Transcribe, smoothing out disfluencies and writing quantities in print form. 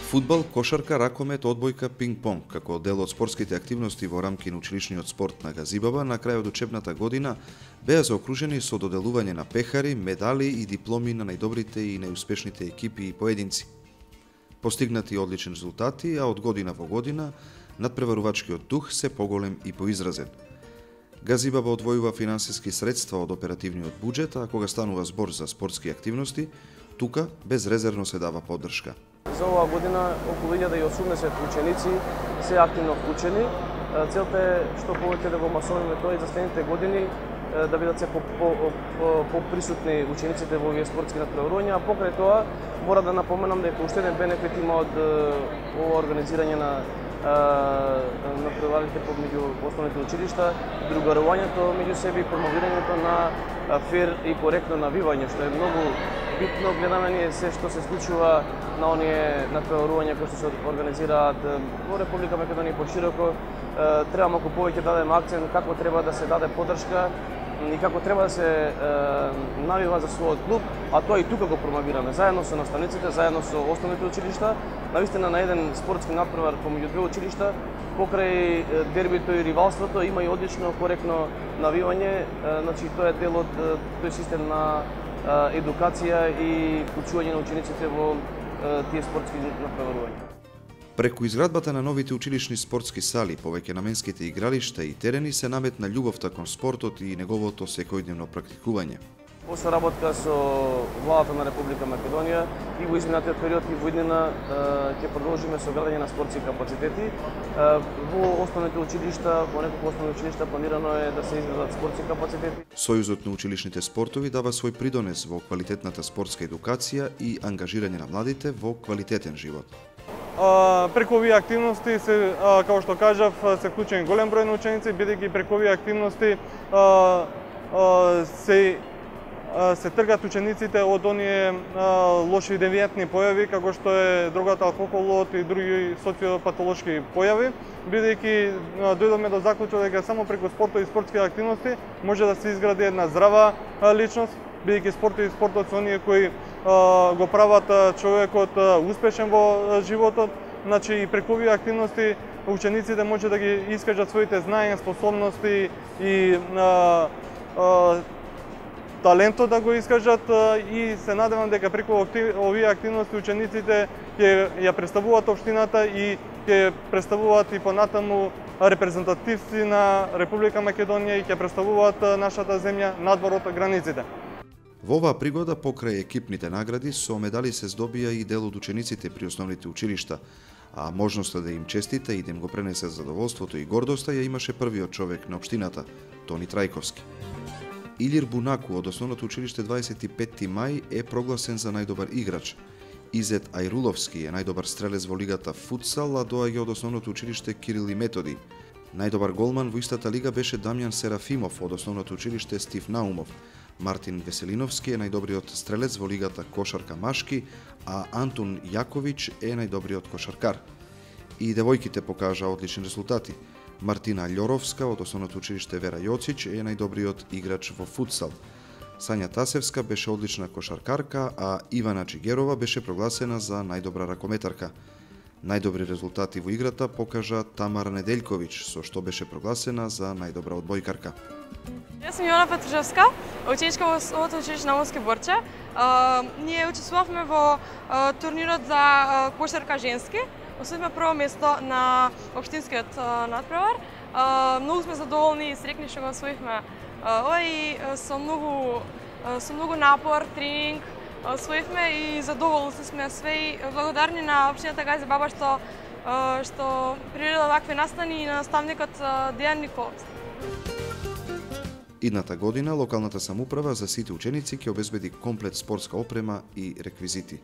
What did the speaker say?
Фудбал, кошарка, ракомет, одбојка, пинг-понг како дел од спортските активности во рамки на училишниот спорт на Газибаба на крајот од учебната година беа заокружени со доделување на пехари, медали и дипломи на најдобрите и најуспешните екипи и поединци. Постигнати одлични резултати, а од година во година надпреварувачкиот дух се поголем и поизразен. Газибаба одвојува финансиски средства од оперативниот буџет, а кога станува збор за спортски активности, тука безрезервно се дава поддршка. За оваа година околу 1080 ученици се активно вклучени. Целта е што повеќе да го масовиме тоа и за следните години да бидат се поприсутни учениците во овие спортски надпреварувања, а покрај тоа мора да напоменам дека уште еден бенефит има од ова организирање на надпреварите помеѓу основните училишта, другарувањето меѓу себе и промовирањето на фер и коректно навивање, што е многу битно. Гледаме ние се што се случува на оние надпреварувања кои што се организираат во Република Македонија и пошироко. Треба малку повеќе да дадеме акцент како треба да се даде поддршка и како треба да се навива за својот клуб, а тоа и тука го промовираме заедно со наставниците, заедно со основните училишта. Навистина на еден спортски надпревар помеѓу две училишта, покрај дербито и ривалството има и одлично коректно навивање, значи тоа е дел од тој систем на едукација и вклучување на учениците во тие спортски надпреварувања. Преку изградбата на новите училишни спортски сали, повеќе наменските игралишта и терени се наметна љубовта кон спортот и неговото секојдневно практикување. Во соработка со владата на Република Македонија и во изминатиот период и во иднина ќе продолжиме со градење на спортски капацитети. Во основните училишта, во неколку основни училишта планирано е да се изградат спортски капацитети. Сојузот на училишните спортови дава свој придонес во квалитетната спортска едукација и ангажирање на младите во квалитетен живот. Преку овие активности како што кажав, се вклучени голем број на ученици, бидејќи преку овие активности се тргат учениците од оние лоши и девијантни појави, како што е дрогата, алкохолот и други социопатолошки појави, бидејќи дојдовме до заклучок дека само преку спортот и спортски активности може да се изгради една здрава личност, бидејќи спортот и спортот се оние кои го прават човекот успешен во животот. Значи и преку овие активности учениците може да ги искажат своите знаења, способности и талентот да го искажат, и се надевам дека преку овие активности учениците ќе ја представуваат општината и ќе представуваат и понатаму репрезентативци на Република Македонија и ќе представуваат нашата земја надвор од границите. Во оваа пригода, покрај екипните награди, со медали се здобија и дел од учениците при основните училишта, а можноста да им честита и да им го пренесе задоволството и гордоста ја имаше првиот човек на општината, Тони Трајковски. Илир Бунаку од основното училиште 25 мај е прогласен за најдобар играч. Изет Ајруловски е најдобар стрелец во лигата футсал, а доаѓа од основното училиште Кирил и Методи. Најдобар голман во истата лига беше Дамјан Серафимов од основното училиште Стив Наумов. Мартин Веселиновски е најдобриот стрелец во лигата кошарка машки, а Антон Јаковиќ е најдобриот кошаркар. И девојките покажа одлични резултати. Мартина Љоровска од основното училиште Вера Јоцич е најдобриот играч во футсал. Сања Тасевска беше одлична кошаркарка, а Ивана Чигерова беше прогласена за најдобра ракометарка. Најдобри резултати во играта покажа Тамара Неделјковиќ, со што беше прогласена за најдобра одбојкарка. Јас сум Јована Петрушевска, ученичка во Основното училиште Наумовски Борче. Ние учествувавме во турнирот за кошарка женски. Освоивме прво место на општинскиот надпревар. Многу сме задоволни и среќни што го освоивме ова и со многу напор, тренинг освоивме и задоволни сме све и благодарни на општината Газибаба што приреди вакви настани и на наставникот Дејан Николовски. Идната година локалната самоуправа за сите ученици ќе обезбеди комплет спортска опрема и реквизити.